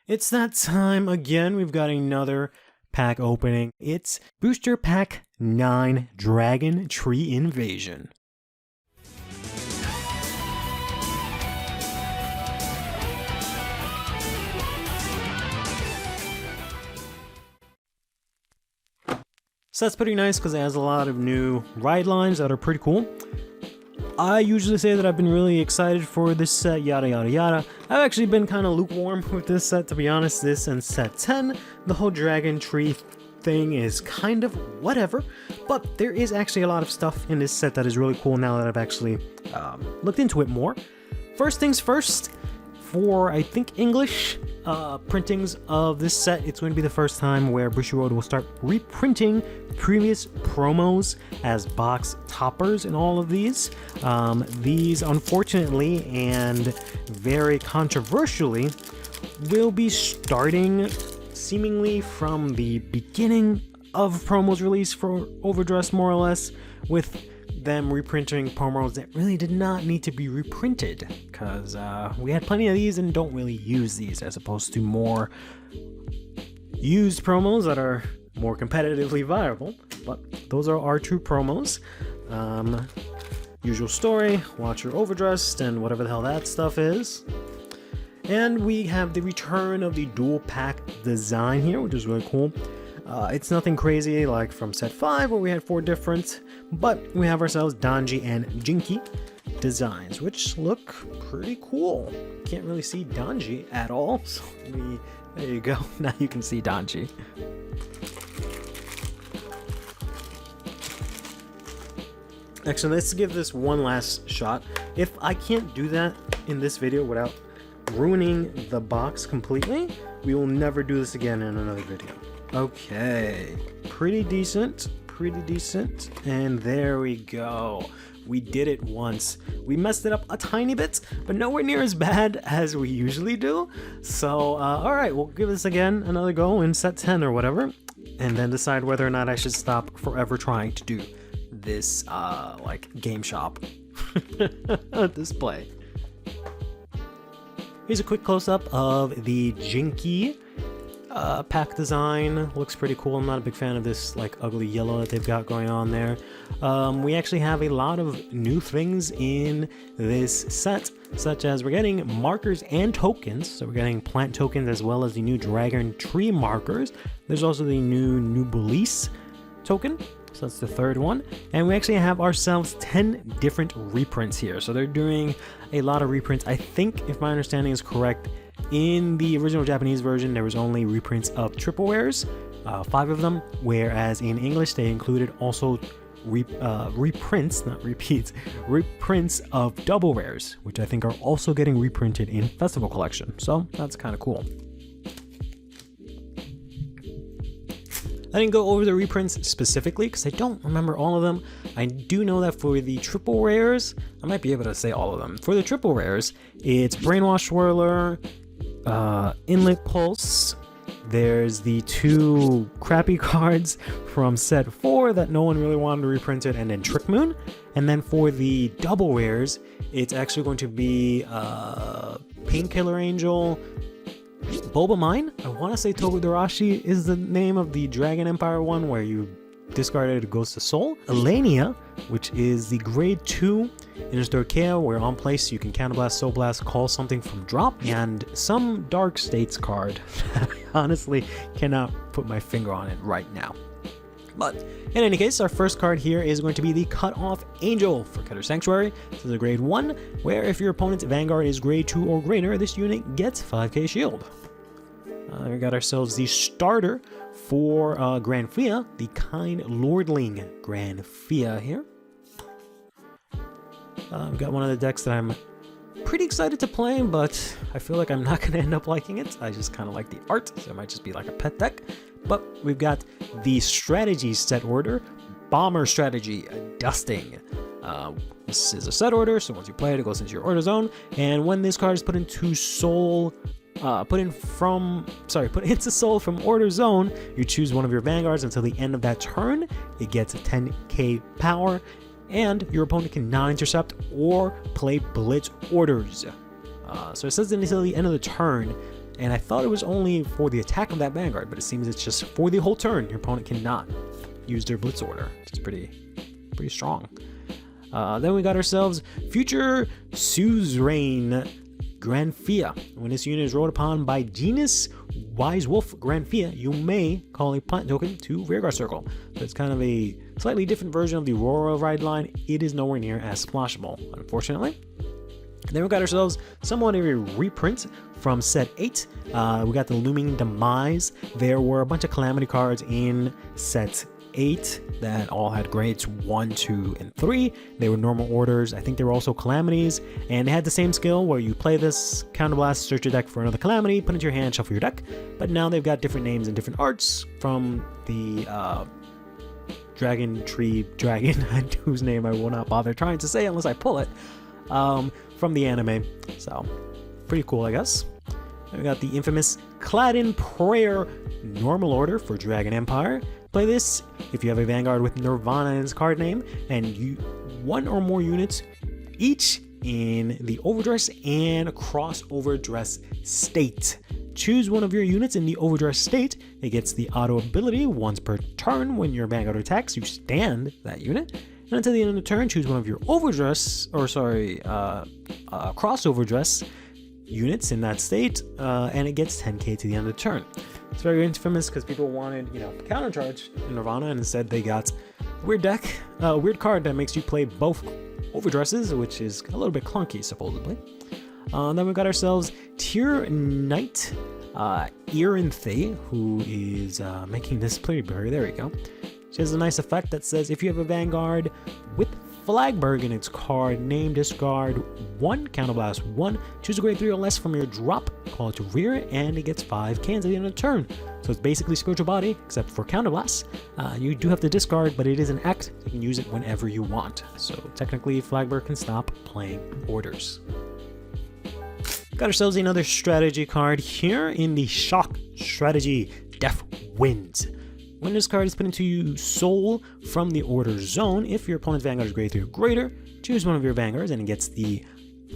It's that time again. We've got another pack opening. It's Booster Pack 9 Dragontree Invasion. So that's pretty nice because it has a lot of new ride lines that are pretty cool. I usually say that I've been really excited for this set, yada yada yada. I've actually been kind of lukewarm with this set, to be honest. This and set 10, the whole Dragontree thing is kind of whatever, but there is actually a lot of stuff in this set that is really cool now that I've actually looked into it more. First things first, for I think English printings of this set, it's going to be the first time where Bushiroad will start reprinting previous promos as box toppers in all of these. These, unfortunately and very controversially, will be starting seemingly from the beginning of promos release for Overdress, more or less, with them reprinting promos that really did not need to be reprinted, because we had plenty of these and don't really use these, as opposed to more used promos that are more competitively viable. But those are our true promos. Usual story, watch your Overdressed, and whatever the hell that stuff is. And we have the return of the dual pack design here, which is really cool. It's nothing crazy like from set 5 where we had 4 different, but we have ourselves Danji and Jinki designs, which look pretty cool. Can't really see Danji at all, so there you go, now you can see Danji. Actually, let's give this one last shot. If I can't do that in this video without ruining the box completely, we will never do this again in another video. Okay, pretty decent, and there we go. We did it once. We messed it up a tiny bit, but nowhere near as bad as we usually do. So, alright, we'll give this again another go in set 10 or whatever, and then decide whether or not I should stop forever trying to do this, like, game shop display. Here's a quick close-up of the Jinki pack design. Looks pretty cool. I'm not a big fan of this like ugly yellow that they've got going on there. We actually have a lot of new things in this set, such as we're getting markers and tokens. So we're getting plant tokens as well as the new Dragontree markers. There's also the new Nubilis token. So that's the third one. And we actually have ourselves 10 different reprints here. So they're doing a lot of reprints. I think, if my understanding is correct, in the original Japanese version, there was only reprints of triple rares, 5 of them, whereas in English, they included also reprints, not repeats, reprints of double rares, which I think are also getting reprinted in Festival Collection. So that's kind of cool. I didn't go over the reprints specifically because I don't remember all of them. I do know that for the triple rares, I might be able to say all of them. For the triple rares, it's Brainwash Swirler, Inlet Pulse, there's the 2 crappy cards from set 4 that no one really wanted to reprint it, and then Trick Moon. And then for the double rares, it's actually going to be Painkiller Angel, Boba Mine. I want to say Togedarashi is the name of the Dragon Empire one where you discarded a Ghost of Soul. Elenia, which is the grade 2 Innisdorkea, where on place you can Counterblast, Soul Blast, call something from drop, and some Dark States card. I honestly cannot put my finger on it right now. But in any case, our first card here is going to be the Cut Off Angel for Cutter Sanctuary. This is a grade 1, where if your opponent's Vanguard is grade 2 or greater, this unit gets 5k shield. We got ourselves the starter for Grand Fia, the Kind Lordling Grand Fia here. We got one of the decks that I'm pretty excited to play, but I feel like I'm not going to end up liking it. I just kind of like the art, so it might just be like a pet deck. But we've got the Strategy set order, Bomber Strategy Dusting. This is a set order, so once you play it, it goes into your order zone. And when this card is put into Soul, put into Soul from Order Zone, you choose one of your Vanguards until the end of that turn. It gets a 10k power, and your opponent can non-intercept or play Blitz orders. So it says until the end of the turn. and I thought it was only for the attack of that Vanguard, but it seems it's just for the whole turn. Your opponent cannot use their Blitz order. It's pretty strong. Then we got ourselves Future Suzerain Granfia. When this unit is rolled upon by Genus Wise Wolf Granfia, you may call a plant token to Rearguard Circle. So it's kind of a slightly different version of the Royal Ride line. It is nowhere near as splashable, unfortunately. Then we got ourselves somewhat of a reprint from set 8. We got the Looming Demise. There were a bunch of Calamity cards in set 8 that all had grades 1, 2, and 3. They were normal orders. I think they were also calamities, and they had the same skill where you play this Counterblast, search your deck for another calamity, put it into your hand, shuffle your deck. But now they've got different names and different arts from the Dragontree dragon, whose name I will not bother trying to say unless I pull it, from the anime. So pretty cool, I guess. And we got the infamous Clad in Prayer normal order for Dragon Empire. Play this if you have a Vanguard with Nirvana in its card name, and you one or more units each in the overdress and crossover dress state. Choose one of your units in the overdress state. It gets the auto ability once per turn. When your Vanguard attacks, you stand that unit. And until the end of the turn, choose one of your crossover dress units in that state, and it gets 10k to the end of the turn. It's very infamous because people wanted, countercharge in Nirvana, and instead they got weird card that makes you play both overdresses, which is a little bit clunky, supposedly. Then we got ourselves Tier Knight Erinthe, who is making this pretty blurry. There we go. She has a nice effect that says if you have a Vanguard with Flagberg in its card name, discard 1, counterblast 1, choose a grade 3 or less from your drop, call it to rear, and it gets 5 cans at the end of the turn. So it's basically Spiritual Body, except for counterblast. You do have to discard, but it is an act, so you can use it whenever you want. So technically, Flagberg can stop playing orders. Got ourselves another strategy card here in the Shock Strategy Death Winds. When this card is put into Soul from the Order Zone, if your opponent's Vanguard is grade 3 or greater, choose one of your Vanguards and it gets the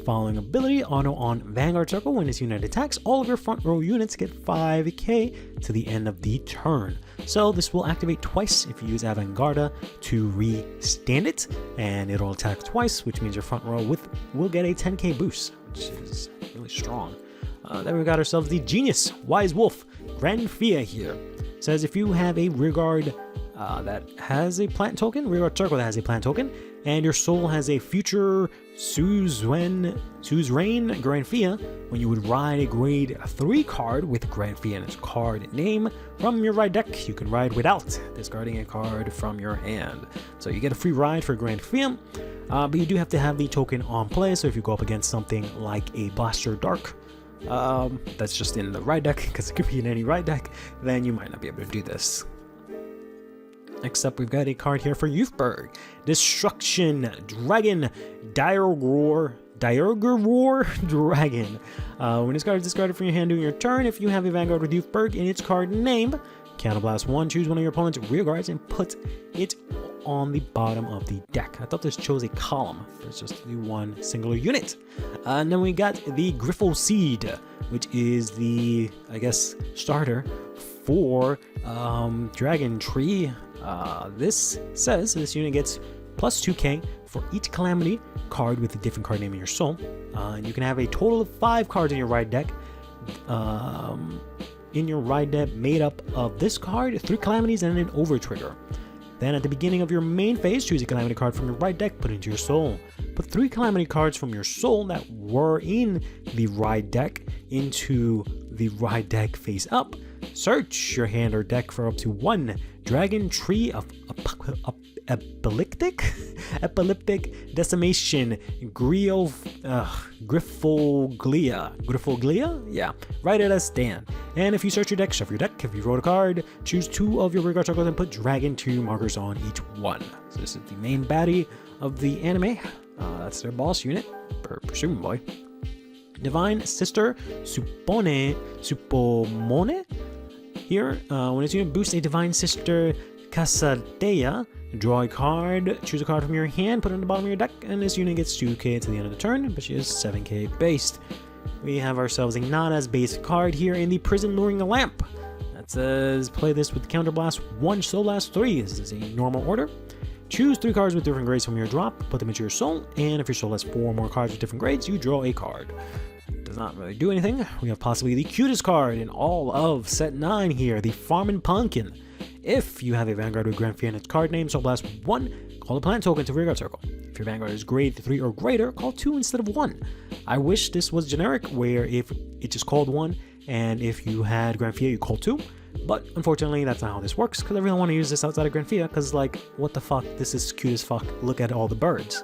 following ability: auto on Vanguard Circle. When this unit attacks, all of your front row units get 5k to the end of the turn. So this will activate twice if you use Avangarda to restand it, and it'll attack twice, which means your front row will get a 10k boost, which is really strong. Then we got ourselves the Genius Wise Wolf Granfia here. Says if you have a rearguard that has a plant token, rearguard circle that has a plant token, and your soul has a future Suzerain Granfia, when you would ride a grade 3 card with Granfia in its card name from your ride deck, you can ride without discarding a card from your hand. So you get a free ride for Granfia, but you do have to have the token on play. So if you go up against something like a Blaster Dark, that's just in the ride deck, because it could be in any ride deck, then you might not be able to do this. Next up, we've got a card here for Youthberg. Destruction Dragon Diargor Dragon. When this card is discarded from your hand during your turn, if you have a Vanguard with Youthberg in its card name, counterblast 1, choose one of your opponent's rear guards and put it on the bottom of the deck. I thought this chose a column, but it's just the one singular unit. And then we got the Griffle Seed, which is the, I guess, starter for Dragontree. This says this unit gets plus 2k for each calamity card with a different card name in your soul. And you can have a total of 5 cards in your ride deck. Made up of this card, 3 calamities, and an over trigger. Then at the beginning of your main phase, choose a calamity card from your ride deck, put it into your soul. Put 3 calamity cards from your soul that were in the ride deck into the ride deck face up. Search your hand or deck for up to 1 Dragontree of Epileptic Decimation Griffoglia? Yeah, write it as stand. And if you search your deck, shuffle your deck. If you wrote a card, choose 2 of your rearguard circles and put Dragon 2 markers on each one. So this is the main baddie of the anime. That's their boss unit, presumably. Divine Sister Supomone. Here, when this unit boosts a Divine Sister Casadea, draw a card, choose a card from your hand, put it on the bottom of your deck, and this unit gets 2k to the end of the turn, but she is 7k based. we have ourselves a not as basic card here in the Prison Luring Lamp. That says play this with Counterblast 1, Soul Blast 3. This is a normal order. Choose 3 cards with different grades from your drop, put them into your soul, and if your soul has 4 more cards with different grades, you draw a card. Does not really do anything. We have possibly the cutest card in all of set 9 here, the Farmin' Pumpkin. If you have a Vanguard with Grand Fear in its card name, Soul Blast 1, call a plant token to Rearguard Circle. If your Vanguard is grade 3 or greater, call 2 instead of 1. I wish this was generic, where if it just called 1, and if you had Grand Fear, you call 2. But unfortunately, that's not how this works, because I really want to use this outside of Grand Fear, because like, what the fuck, this is cute as fuck. Look at all the birds.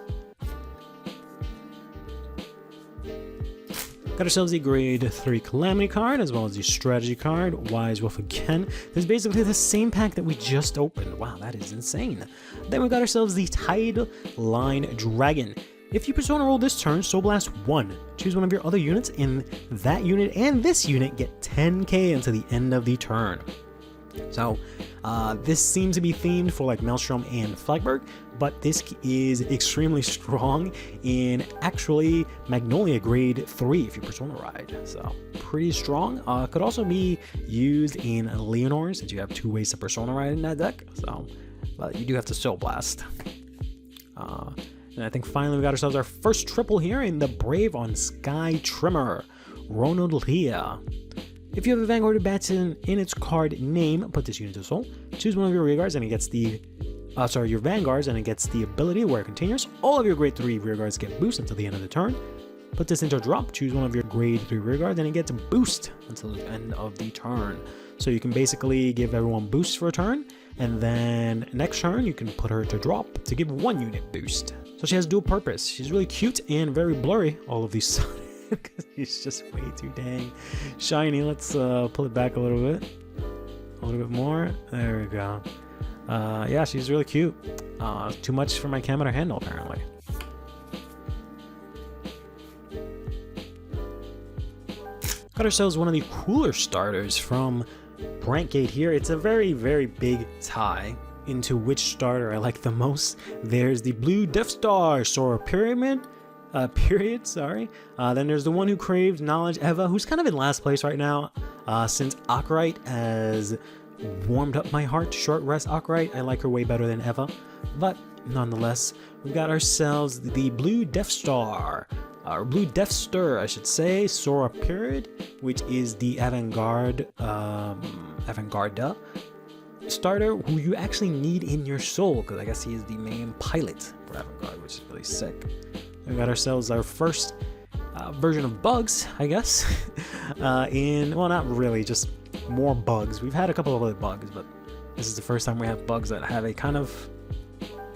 Got ourselves a grade 3 Calamity card, as well as the strategy card, Wise Wolf again. This is basically the same pack that we just opened. Wow, that is insane. Then we got ourselves the Tide Line Dragon. If you Persona roll this turn, Soul Blast 1. Choose one of your other units in that unit and this unit, get 10k until the end of the turn. So, this seems to be themed for like Maelstrom and Flagberg, but this is extremely strong in actually Magnolia grade 3 if you Persona Ride. So, pretty strong. Could also be used in Leonore, since you have 2 ways to Persona Ride in that deck. So, but you do have to Soul Blast. And I think finally we got ourselves our first triple here in the Brave on Sky Trimmer, Ronald Leah. If you have a Vanguard Batson in its card name, put this unit to soul. Choose one of your rearguards and it gets the your Vanguards and it gets the ability where it continues. All of your grade 3 rearguards get boost until the end of the turn. Put this into a drop, choose one of your grade 3 rearguards and it gets boost until the end of the turn. So you can basically give everyone boost for a turn, and then next turn you can put her to drop to give 1 unit boost. So she has dual purpose. She's really cute and very blurry, all of these because he's just way too dang shiny. Let's pull it back a little bit more. There we go. Yeah, she's really cute. Too much for my camera to handle, apparently. Got ourselves one of the cooler starters from Brantgate here. It's a very, very big tie into which starter I like the most. There's the Blue Death Star, Sora Period. Then there's the one who craves knowledge, Eva, who's kind of in last place right now, since Arkwright has warmed up my heart. Short rest Arkwright, I like her way better than Eva, but nonetheless, we got ourselves the Blue Death Star, or Blue Death Stir, I should say, Sora Period, which is the Vanguard, Vanguarda starter, who you actually need in your soul, because I guess he is the main pilot for Vanguard, which is really sick. We got ourselves our first version of bugs, I guess. Well, not really, just more bugs. We've had a couple of other bugs, but this is the first time we have bugs that have a kind of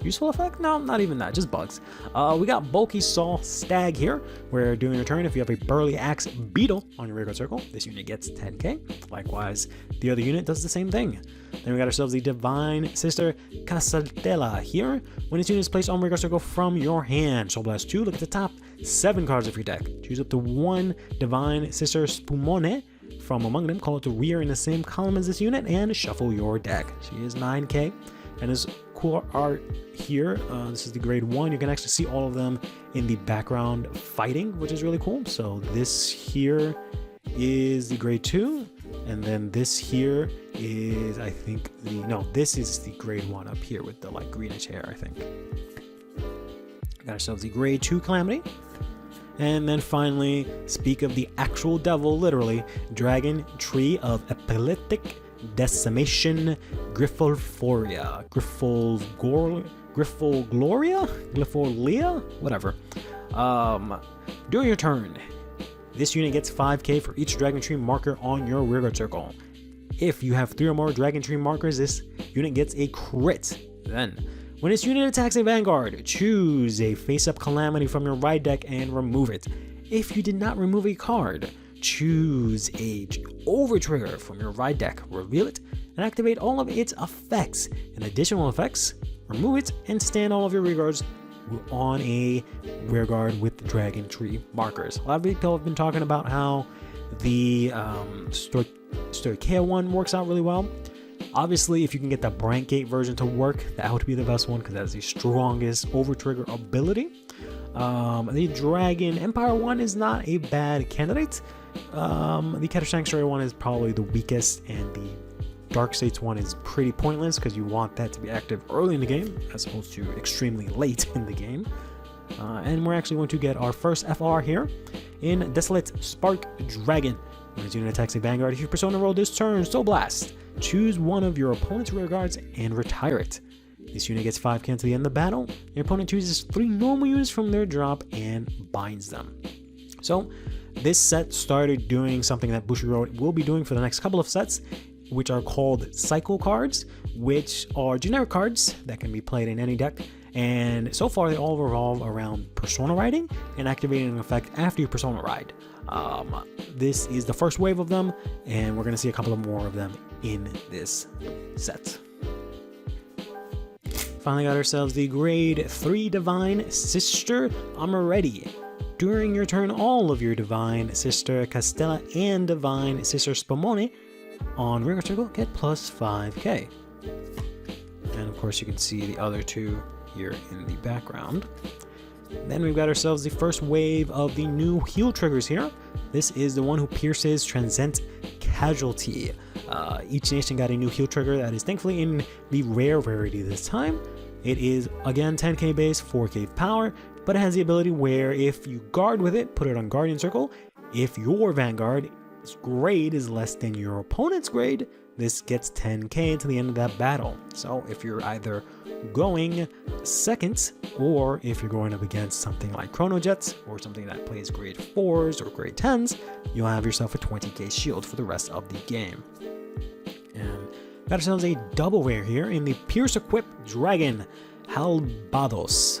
useful effect? No, not even that, just bugs. We got Bulky Saw Stag here, where during your turn, if you have a Burly Axe Beetle on your rearguard circle, this unit gets 10k. Likewise, the other unit does the same thing. Then we got ourselves the Divine Sister Casaltella here. When this unit is placed on rearguard circle from your hand, Soul Blast 2, look at the top 7 cards of your deck. Choose up to 1 Divine Sister Spumone from among them, call it to rear in the same column as this unit, and shuffle your deck. She is 9k, and is cool art here. This is the grade 1. You can actually see all of them in the background fighting, which is really cool. So this here is the grade 2, and then this here is, I think, this is the grade 1 up here with the like greenish hair, I think. Got ourselves the grade 2 Calamity. And then finally, speak of the actual devil, literally, Dragontree of Epileptic Decimation Griffophoria, Griffogloria, whatever. During your turn, this unit gets 5k for each Dragontree marker on your rearguard circle. If you have 3 or more Dragontree markers, this unit gets a crit. Then, when this unit attacks a Vanguard, choose a face-up Calamity from your right deck and remove it. If you did not remove a card, choose a Overtrigger from your right deck, reveal it, and activate all of its effects. In additional effects, remove it and stand all of your rearguards on a rearguard with Dragontree markers. A lot of people have been talking about how the Stoichea one works out really well. Obviously, if you can get the Brantgate version to work, that would be the best one because that is the strongest Overtrigger ability. The Dragon Empire one is not a bad candidate. The Keter Sanctuary one is probably the weakest, and the Dark States one is pretty pointless because you want that to be active early in the game as opposed to extremely late in the game. And we're actually going to get our first FR here in Desolate Spark Dragon. When this unit attacks a Vanguard, if you persona roll this turn, Soul Blast. Choose one of your opponent's rear guards and retire it. This unit gets 5k to the end of the battle. Your opponent chooses 3 normal units from their drop and binds them. So this set started doing something that Bushiroad will be doing for the next couple of sets, which are called cycle cards, which are generic cards that can be played in any deck. And so far they all revolve around persona riding and activating an effect after you persona ride. This is the first wave of them, and we're going to see a couple of more of them in this set. Finally got ourselves the grade 3 Divine Sister Amoretti. During your turn, all of your Divine Sister Castella and Divine Sister Spumoni on Rear Circle get plus 5k. And of course you can see the other 2 here in the background. Then we've got ourselves the first wave of the new heal triggers here. This is the one who pierces Transcend Casualty. Each nation got a new heal trigger that is thankfully in the rare rarity this time. It is again 10k base, 4k power, but it has the ability where if you guard with it, put it on Guardian Circle. If your Vanguard's grade is less than your opponent's grade, this gets 10k to the end of that battle. So if you're either going second, or if you're going up against something like Chrono Jets or something that plays grade 4s or grade 10s, you'll have yourself a 20k shield for the rest of the game. And got ourselves a double rare here in the Pierce Equip Dragon Halbados.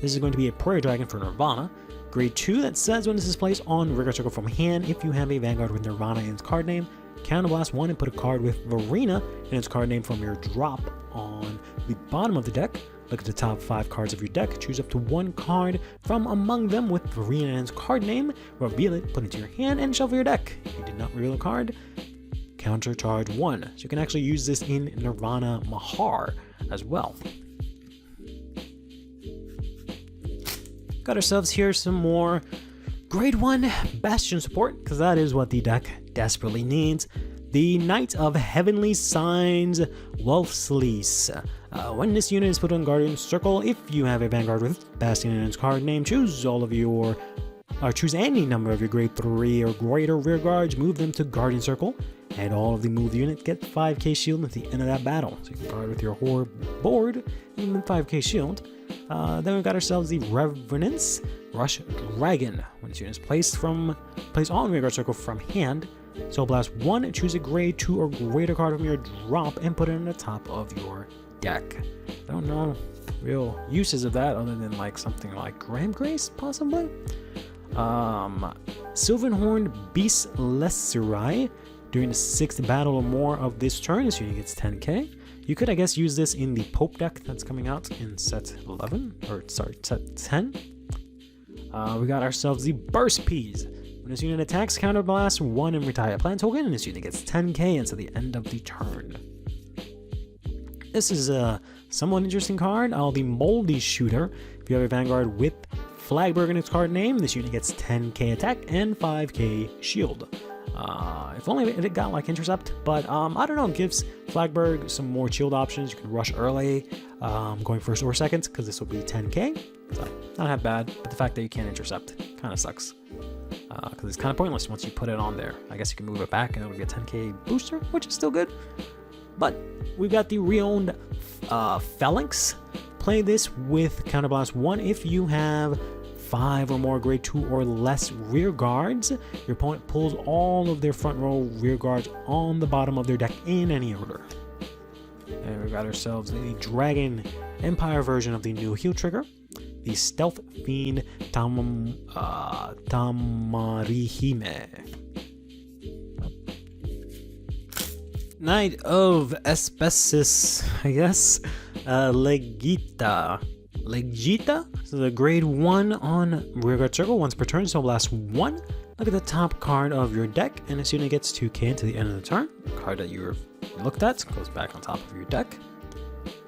This is going to be a Prayer Dragon for Nirvana. Grade 2 that says when this is placed on Rigor Circle from hand, if you have a Vanguard with Nirvana in its card name, counterblast 1 and put a card with Verena in its card name from your drop on the bottom of the deck. Look at the top 5 cards of your deck, choose up to 1 card from among them with Verena in its card name, reveal it, put it into your hand, and shuffle your deck. If you did not reveal a card, counter charge 1. So you can actually use this in Nirvana Mahar as well. Got ourselves here some more grade 1 Bastion support, because that is what the deck desperately needs. The Knight of Heavenly Signs Wolfslease. When this unit is put on Guardian Circle, if you have a Vanguard with Bastion in its card name, choose any number of your grade 3 or greater rear guards, move them to Guardian Circle, and all of the moved units get 5k shield at the end of that battle. So you can guard with your whole board and then 5k shield. Then we've got ourselves the Revenance Rush Dragon. When this unit is placed on Rear Guard Circle from hand, Soul Blast 1, choose a grade 2 or greater card from your drop and put it on the top of your deck. I don't know real uses of that other than like something like Graham Grace, possibly. Sylvanhorn Beast Lesserai. During the 6th battle or more of this turn, this unit gets 10k. You could, I guess, use this in the Pope deck that's coming out in set 11, or sorry, set 10. We got ourselves the Burst Peas. When this unit attacks, counterblast 1 and retire a plant token, and this unit gets 10k until the end of the turn. This is a somewhat interesting card. The Moldy Shooter. If you have a Vanguard with Flagberg in its card name, this unit gets 10k attack and 5k shield. If only it got like intercept, but I don't know, it gives Flagberg some more shield options. You can rush early, going first or second, because this will be 10k, so not half bad, but the fact that you can't intercept kind of sucks, because it's kind of pointless once you put it on there. I guess you can move it back and it'll be a 10k booster, which is still good. But we've got the reowned Phalanx. Play this with Counterblast 1 if you have 5 or more grade 2 or less rear guards. Your opponent pulls all of their front row rear guards on the bottom of their deck in any order. And we've got ourselves the Dragon Empire version of the new heal trigger, the Stealth Fiend Tamarihime. Knight of Asbestos, I guess. Legita. This is a grade 1 on Rearguard Circle once per turn, so blast 1. Look at the top card of your deck, and this unit gets 2k to the end of the turn. The card that you looked at goes back on top of your deck.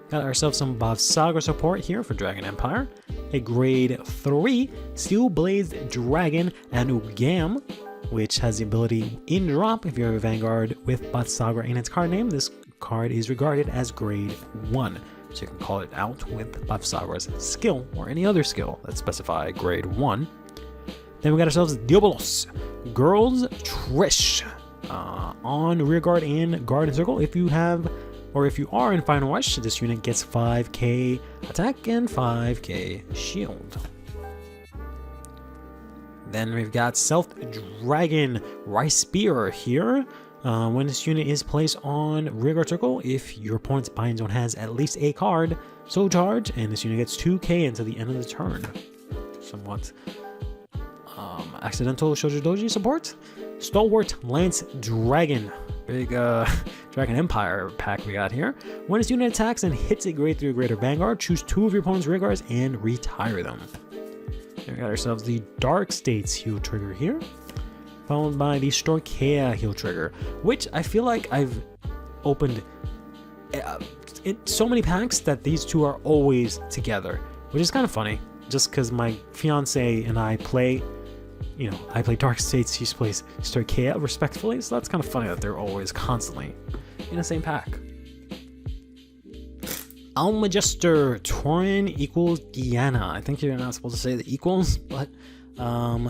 Got ourselves some Bavsagra support here for Dragon Empire. a grade 3 Steel Blazed Dragon Anugam, which has the ability in drop. If you have a Vanguard with Batsagra in its card name, this card is regarded as grade 1. So you can call it out with Batsagra's skill or any other skill that specify grade 1. Then we got ourselves Diabolos, Girls Trish. On rear guard and guard and circle, if you are in Final Rush, this unit gets 5k attack and 5k shield. Then we've got Self Dragon Rice Spear here. When this unit is placed on rear guard circle, if your opponent's bind zone has at least a card, so charge, and this unit gets 2k until the end of the turn. Somewhat accidental Shoujo Doji support. Stalwart Lance Dragon, big Dragon Empire pack we got here. When this unit attacks and hits a grade 3 or greater Vanguard, choose 2 of your opponent's rear guards and retire them. Then we got ourselves the Dark States heal trigger here, followed by the Storkea heal trigger, which I feel like I've opened in so many packs that these two are always together, which is kind of funny, just because my fiance and I play. I play Dark States, she plays Storkea respectfully, so that's kind of funny that they're always constantly in the same pack. Almagestor Torin equals Diana. I think you're not supposed to say the equals, but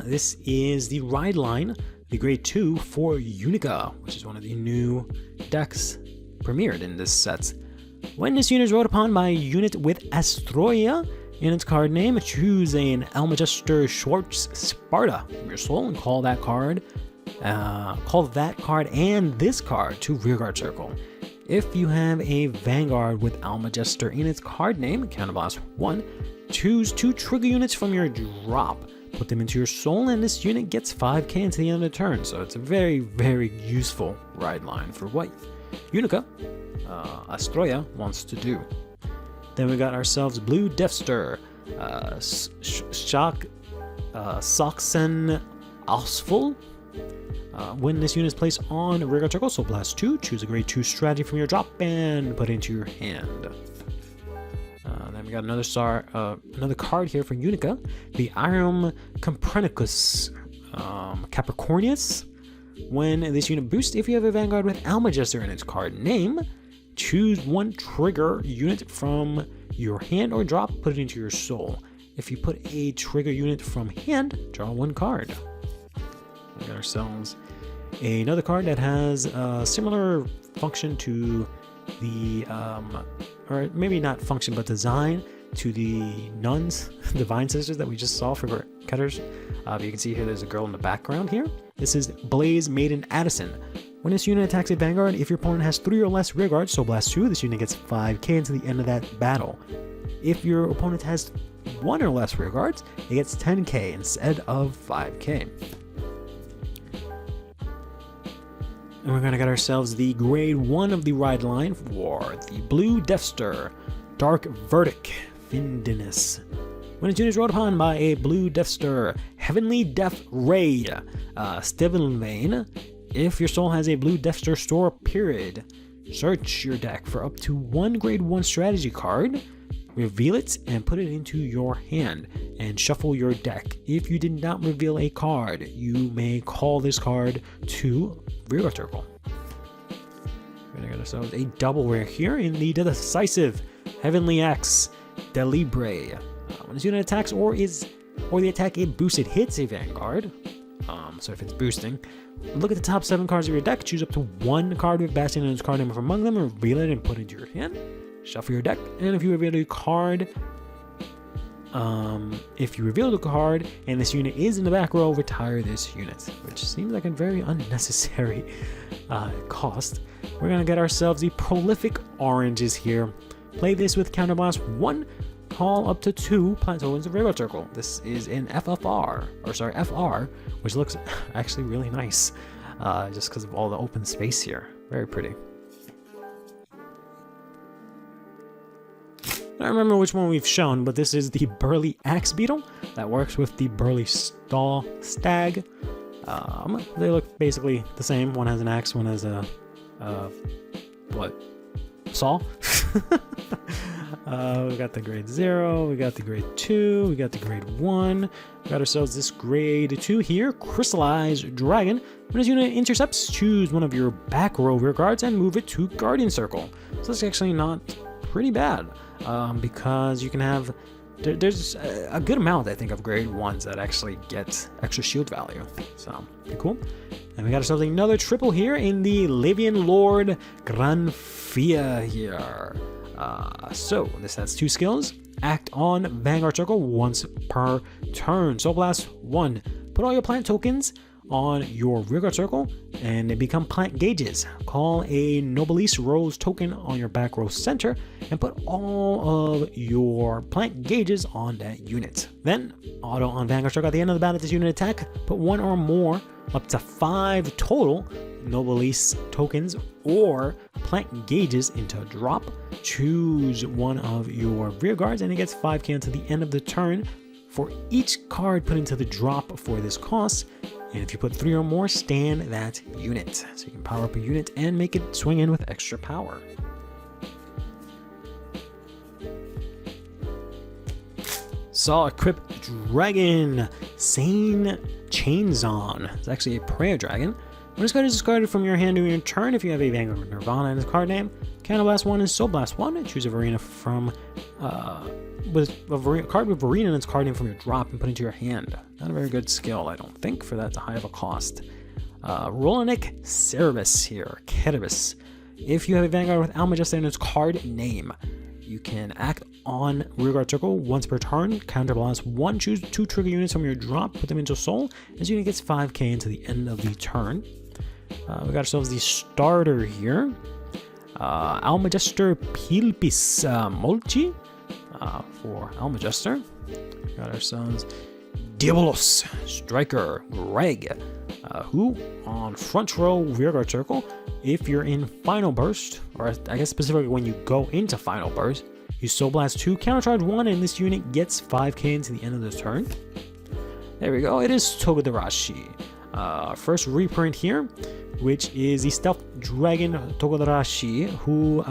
this is the ride line, the grade 2 for Unica, which is one of the new decks premiered in this set. When this unit is rode upon by a unit with Astroya in its card name, choose an Almagestor Schwartz Sparta from your soul and call that card and this card to rearguard circle. If you have a Vanguard with Almagestor in its card name, counterblast 1, choose 2 trigger units from your drop, put them into your soul, and this unit gets 5k until the end of the turn. So it's a very, very useful ride line for what Unica Astroya wants to do. Then we got ourselves Blue Deathstar, Soxen Osful. When this unit is placed on rearguard circle, so blast 2, choose a grade 2 strategy from your drop and put it into your hand. Then we got another card here for Unica, the Iron Copernicus Capricornius. When this unit boosts, if you have a Vanguard with Almagestor in its card name, choose 1 trigger unit from your hand or drop, put it into your soul. If you put a trigger unit from hand, draw 1 card. We got ourselves another card that has a similar function to the, or maybe not function, but design to the nuns, Divine Sisters that we just saw for cutters. You can see here there's a girl in the background here. This is Blaze Maiden Addison. When this unit attacks a Vanguard, if your opponent has 3 or less rearguards, so blast 2, this unit gets 5k until the end of that battle. If your opponent has 1 or less rearguards, it gets 10k instead of 5k. And we're going to get ourselves the grade 1 of the ride line for the Blue Deathstar, Dark Verdict, Vindinus. When its unit is rode upon by a Blue Deathstar, Heavenly Death Ray, Stevenvane, if your soul has a Blue Deathstar store period, search your deck for up to 1 grade 1 strategy card, reveal it and put it into your hand, and shuffle your deck. If you did not reveal a card, you may call this card to rearguard circle. We're gonna get ourselves a double rare here in the Decisive Heavenly Axe Delibre. When this unit attacks or the attack it boosted hits a Vanguard, so if it's boosting, look at the top 7 cards of your deck, choose up to 1 card with Bastion and its card name from among them, reveal it and put it into your hand, shuffle your deck, and if you reveal a card, and this unit is in the back row, retire this unit, which seems like a very unnecessary cost. We're going to get ourselves the Prolific Oranges here. Play this with Counterblast 1, call up to 2 Plateau into rearguard circle. This is in FR, which looks actually really nice, just because of all the open space here. Very pretty. I don't remember which one we've shown, but this is the Burly Axe Beetle that works with the Burly Stag. They look basically the same. One has an axe, one has a saw. We got the grade 0, we got the grade 2, we got the grade 1. We got ourselves this grade 2 here, Crystallized Dragon. When this unit intercepts, choose one of your back row rear guards and move it to Guardian Circle. So that's actually not pretty bad, because you can have, there's a good amount, I think, of grade 1s that actually get extra shield value. So, pretty cool. And we got ourselves another triple here in the Livian Lord Granfia here. So this has 2 skills. Act on Vanguard Circle once per turn. Soul Blast 1. Put all your plant tokens on your rearguard circle and they become plant gauges. Call a Nobilis Rose token on your back row center and put all of your plant gauges on that unit. Then auto on Vanguard Circle at the end of the battle. This unit attack, put 1 or more up to 5 total Nobilis tokens or plant gauges into a drop. Choose one of your rear guards and it gets 5k until the end of the turn for each card put into the drop for this cost. And if you put 3 or more, stand that unit. So you can power up a unit and make it swing in with extra power. Saw Equip Dragon Sane Chainsawn. It's actually a prayer dragon. When this card is discarded from your hand during your turn, if you have a Vanguard Nirvana in its card name, Counterblast 1 and Soul Blast 1, choose a Varina from with a card with Varina in its card name from your drop and put into your hand. Not a very good skill, I don't think, for that high of a cost. Rolanik Cerebus here, Cerebus. If you have a Vanguard with Almagestor in its card name, you can act on Rearguard Circle once per turn, Counterblast 1, choose 2 trigger units from your drop, put them into Soul. This unit gets 5k into the end of the turn. We got ourselves the starter here. Almagestor Pilpis Molchi for Almagestor. We got ourselves Diabolos Striker Greg, who on front row rearguard circle, if you're in Final Burst, or I guess specifically when you go into Final Burst, you Soul Blast 2, Countercharge 1, and this unit gets 5k into the end of the turn. There we go, it is Togodarashi. First reprint here, which is the Stealth Dragon Togodarashi, who,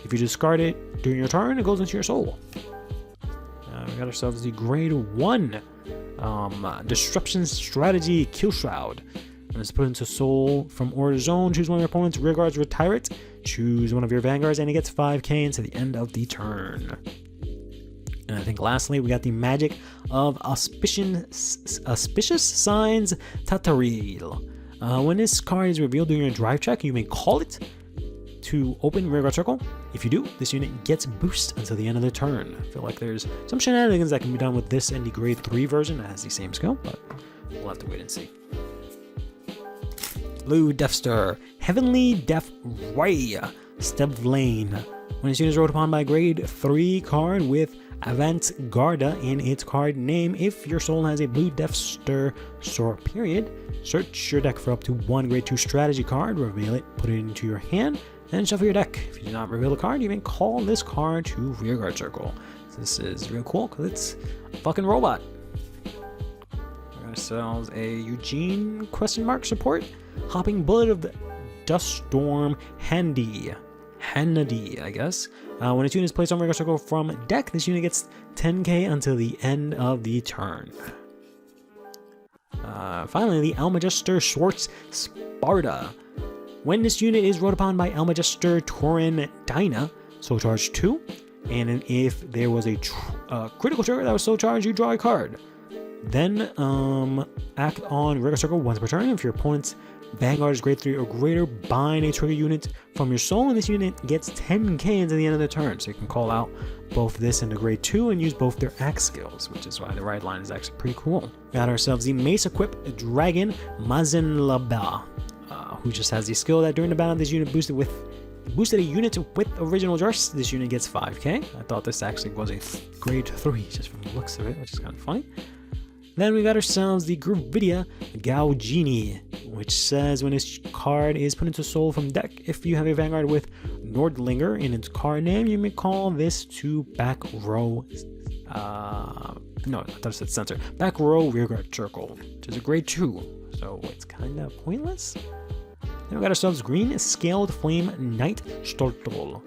if you discard it during your turn, it goes into your soul. We got ourselves the grade 1 Disruption Strategy Kill Shroud. When it's put into soul from Order Zone, choose one of your opponent's rear guards, retire it, choose one of your vanguards, and it gets 5k into the end of the turn. And I think lastly, we got the Magic of Auspicious Signs Tataril. When this card is revealed during your drive check, you may call it to open rearguard circle. If you do, this unit gets boost until the end of the turn. I feel like there's some shenanigans that can be done with this and the grade 3 version that has the same skill, but we'll have to wait and see. Blue Deathstar, Heavenly Death Ray, Stevlane. When this unit is rolled upon by a grade 3 card with Avant-Garda in its card name, if your soul has a Blue Deathstar sword period, search your deck for up to 1 grade 2 strategy card, reveal it, put it into your hand, then shuffle your deck. If you do not reveal the card, you may call this card to rearguard circle. So this is real cool because it's a fucking robot. We got ourselves a Eugene support. Hopping Bullet of the Dust Storm Handy, I guess. When a unit is placed on rearguard circle from deck, this unit gets 10k until the end of the turn. Finally, the Almagestor Schwartz Sparta. When this unit is rolled upon by Almagestor Torin Dyna, Soul Charge 2, and if there was a critical trigger that was Soul Charge, you draw a card. Then act on rearguard circle once per turn. If your opponent's Vanguard is grade 3 or greater, bind a trigger unit from your soul, and this unit gets 10k into the end of the turn. So you can call out both this and the grade 2 and use both their axe skills, which is why the ride line is actually pretty cool. Got ourselves the Mace Equip Dragon Mazenlaba, who just has the skill that during the battle this unit boosted a unit with original dress. This unit gets 5k. I thought this actually was a grade 3 just from the looks of it, which is kind of funny. Then we got ourselves the Gravidia Gaugini, which says when this card is put into soul from deck, if you have a Vanguard with Nordlinger in its card name, you may call this to back row. No, I thought it said center. Back row rearguard circle, which is a grade 2, so it's kind of pointless. Then we got ourselves Green Scaled Flame Knight Stortol.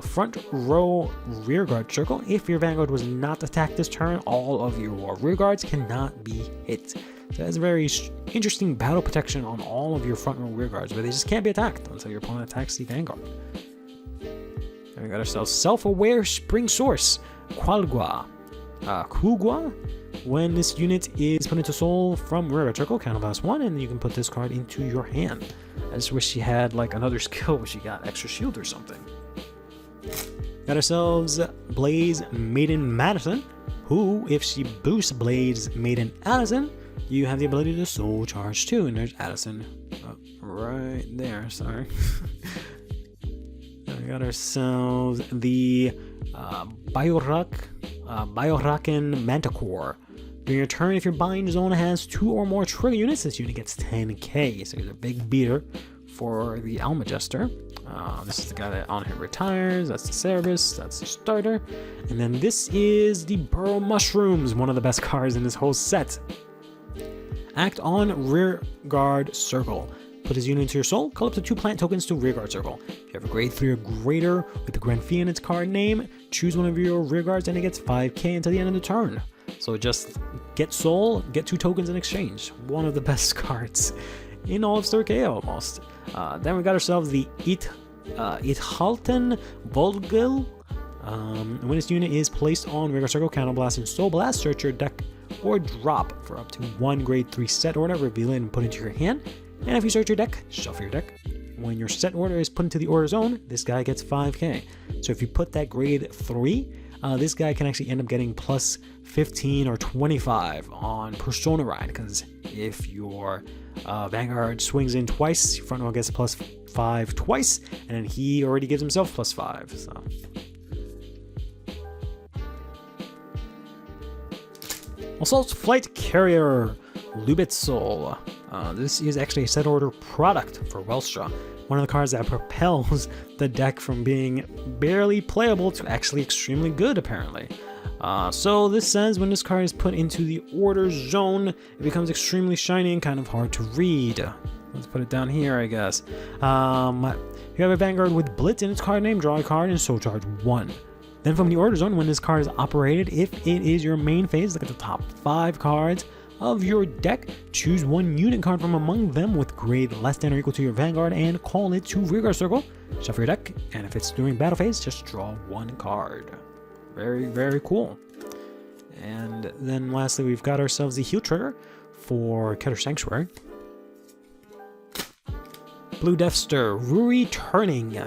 Front row rearguard circle. If your Vanguard was not attacked this turn, all of your rearguards cannot be hit. So that's a very interesting battle protection on all of your front row rearguards, but they just can't be attacked until your opponent attacks the Vanguard. And we got ourselves Self-Aware Spring Source, Kugwa. When this unit is put into soul from rearguard circle, counterblast 1, and you can put this card into your hand. I just wish she had like another skill where she got extra shield or something. Got ourselves Blaze Maiden Madison, who, if she boosts Blaze Maiden Addison, you have the ability to soul charge too. And there's Addison right there, sorry. We got ourselves the Bioraken Manticore. During your turn, if your bind zone has 2 or more trigger units, this unit gets 10k. So he's a big beater for the Alma Jester. This is the guy that on hit retires. That's the Cerberus. That's the starter. And then this is the Burrow Mushrooms, one of the best cards in this whole set. Act on rear guard circle. Put his unit into your soul. Call up to 2 plant tokens to rearguard circle. If you have a grade 3 or greater with the Grand Fee in its card name, choose one of your rearguards and it gets 5k until the end of the turn. So just get soul, get 2 tokens in exchange. One of the best cards in all of Star Chaos almost. Then we got ourselves the Ithalten Volgil. When this unit is placed on rearguard circle, counterblast and soul blast, search your deck or drop for up to 1 grade 3 set order, reveal it and put it into your hand. And if you search your deck, shuffle your deck. When your set order is put into the order zone, this guy gets 5k. So if you put that grade 3, this guy can actually end up getting plus 15 or 25 on Persona Ride, because if your Vanguard swings in twice, your front row gets plus 5 twice, and then he already gives himself plus 5. So Assault Flight Carrier Lubitzel. This is actually a set order product for Welstra. One of the cards that propels the deck from being barely playable to actually extremely good, apparently. So this says when this card is put into the order zone, it becomes extremely shiny and kind of hard to read. Let's put it down here, I guess. You have a Vanguard with Blitz in its card name, draw a card, and soul charge 1. Then from the order zone, when this card is operated, if it is your main phase, look at the top 5 cards of your deck, choose 1 unit card from among them with grade less than or equal to your Vanguard and call it to rearguard circle, shuffle your deck, and if it's during battle phase, just draw 1 card. Very, very cool. And then lastly, we've got ourselves the heal trigger for Keter Sanctuary. Blue Deathster, Ruri Turning.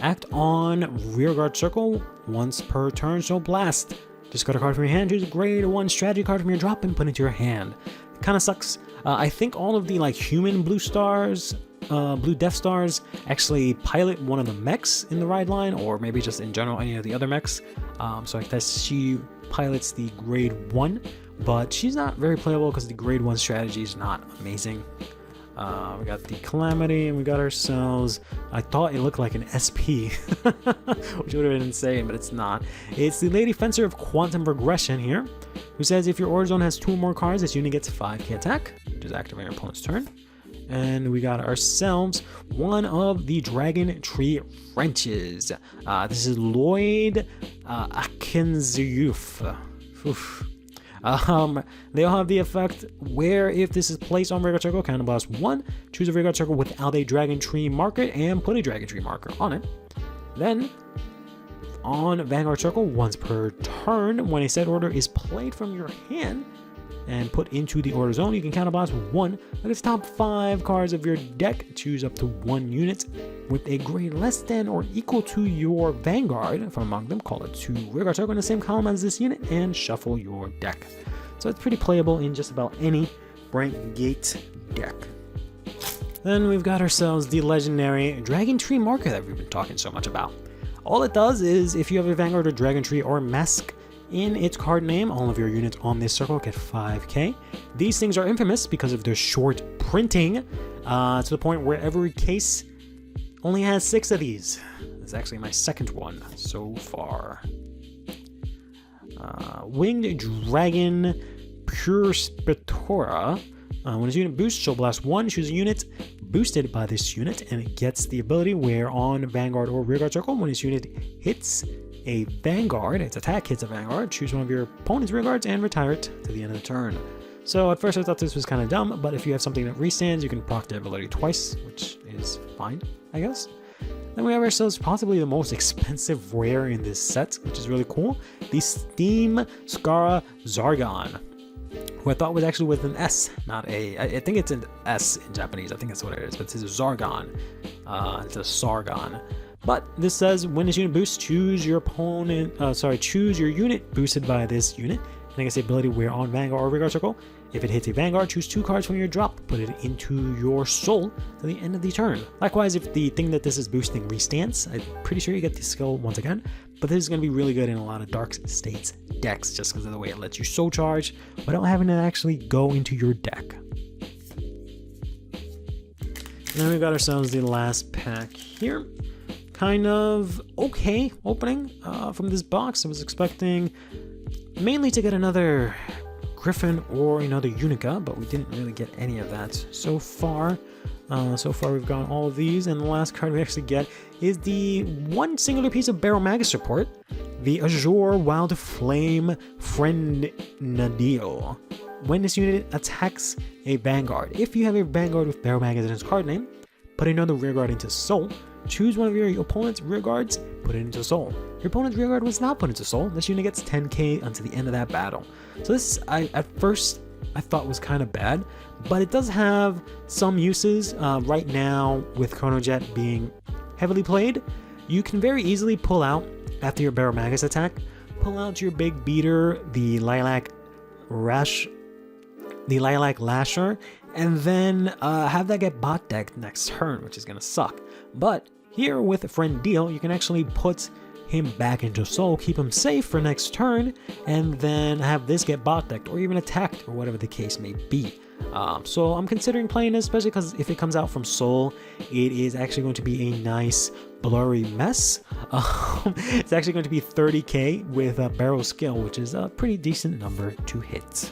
Act on rearguard circle once per turn, so blast. Discard a card from your hand, choose a grade 1 strategy card from your drop and put it into your hand. Kind of sucks. I think all of the like human blue stars, blue Death Stars actually pilot one of the mechs in the ride line, or maybe just in general any of the other mechs. So I guess she pilots the grade 1, but she's not very playable because the grade 1 strategy is not amazing. We got the Calamity, and we got ourselves, I thought it looked like an SP, which would have been insane, but it's not. It's the Lady Fencer of Quantum Regression here, who says if your order zone has 2 or more cards, this unit gets 5k attack, which is active on your opponent's turn. And we got ourselves one of the Dragontree wrenches. This is Lloyd Akinziyuf. They all have the effect where if this is placed on rearguard circle, counterblast 1, choose a rearguard circle without a Dragontree marker and put a Dragontree marker on it. Then, on Vanguard circle, once per turn, when a set order is played from your hand and put into the order zone, you can counterblast 1 of its top 5 cards of your deck. Choose up to 1 unit with a grade less than or equal to your Vanguard from among them. Call it to rearguard circle in the same column as this unit and shuffle your deck. So it's pretty playable in just about any Bright Gate deck. Then we've got ourselves the legendary Dragontree marker that we've been talking so much about. All it does is if you have a Vanguard or Dragontree or Mask in its card name, all of your units on this circle get 5k. These things are infamous because of their short printing, to the point where every case only has 6 of these. It's actually my second one so far. Winged Dragon Pure Spitora. When his unit boosts, she'll blast 1, choose a unit boosted by this unit, and it gets the ability where on Vanguard or Rearguard Circle, when this unit hits a Vanguard, its attack hits a Vanguard, choose one of your opponent's Rearguards and retire it to the end of the turn. So at first I thought this was kind of dumb, but if you have something that restands, you can proc the ability twice, which is fine, I guess. Then we have ourselves possibly the most expensive rare in this set, which is really cool, the Steam Skara Zargon, who I thought was actually with an S, not a, I think it's an S in Japanese, I think that's what it is, but it's a Zargon, it's a Sargon. But this says, when this unit boosts, choose your choose your unit boosted by this unit. And I guess the ability where on Vanguard or Rearguard Circle, if it hits a Vanguard, choose 2 cards from your drop, put it into your soul to the end of the turn. Likewise, if the thing that this is boosting restands, I'm pretty sure you get the skill once again, but this is going to be really good in a lot of Dark States decks just because of the way it lets you soul charge without having to actually go into your deck. And then we've got ourselves the last pack here. Kind of okay opening from this box. I was expecting mainly to get another Griffin or another Unica, but we didn't really get any of that so far. So far we've gotten all of these, and the last card we actually get is the one singular piece of Barrel Magus support, the Azure Wild Flame Friend Nadil. When this unit attacks a Vanguard, if you have a Vanguard with Barrel Magus in its card name, put another Rearguard into Soul. Choose one of your opponent's Rearguards, put it into Soul. Your opponent's Rearguard was not put into Soul. This unit gets 10k until the end of that battle. So this, at first, I thought was kind of bad, but it does have some uses. Right now, with Chronojet being heavily played, you can very easily pull out, after your Barrel Magus attack, pull out your big beater, the Lilac Lasher, and then have that get bot decked next turn, which is going to suck. But here with Friend Deal, you can actually put him back into Soul, keep him safe for next turn, and then have this get bot decked or even attacked or whatever the case may be. So I'm considering playing this, especially because if it comes out from Soul, it is actually going to be a nice blurry mess. It's actually going to be 30k with a Barrel Skill, which is a pretty decent number to hit.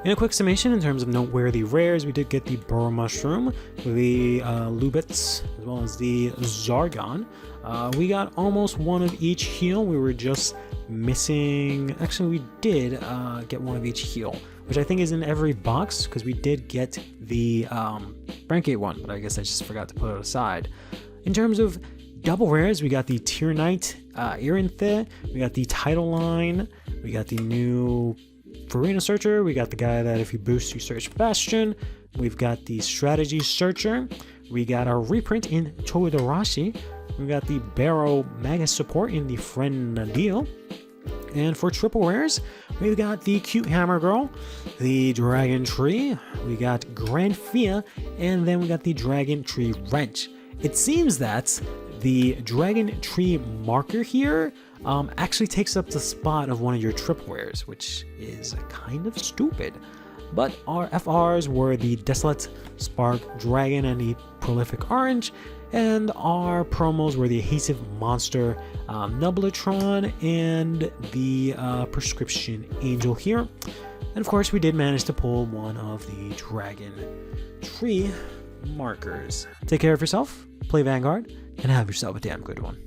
In a quick summation, in terms of noteworthy rares, we did get the Burrow Mushroom, the Lubitz, as well as the Zargon. We got almost one of each heal. We were just missing... Actually, we did get one of each heal, which I think is in every box, because we did get the Brancate one, but I guess I just forgot to put it aside. In terms of double rares, we got the Tier Knight Erinthe, we got the Title Line, we got the new Farina Searcher, we got the guy that if you boost you search Bastion, we've got the Strategy Searcher, we got our reprint in Toyodorashi, we got the Barrow Magus support in the Friend Nadil, and for triple rares, we've got the Cute Hammer Girl, the Dragontree, we got Grand Fia, and then we got the Dragontree Wrench. It seems that the Dragontree marker here actually takes up the spot of one of your triple rares, which is kind of stupid. But our FRs were the Desolate Spark Dragon and the Prolific Orange, and our promos were the Adhesive Monster Nublatron and the Prescription Angel here. And of course, we did manage to pull one of the Dragontree markers. Take care of yourself, play Vanguard, and have yourself a damn good one.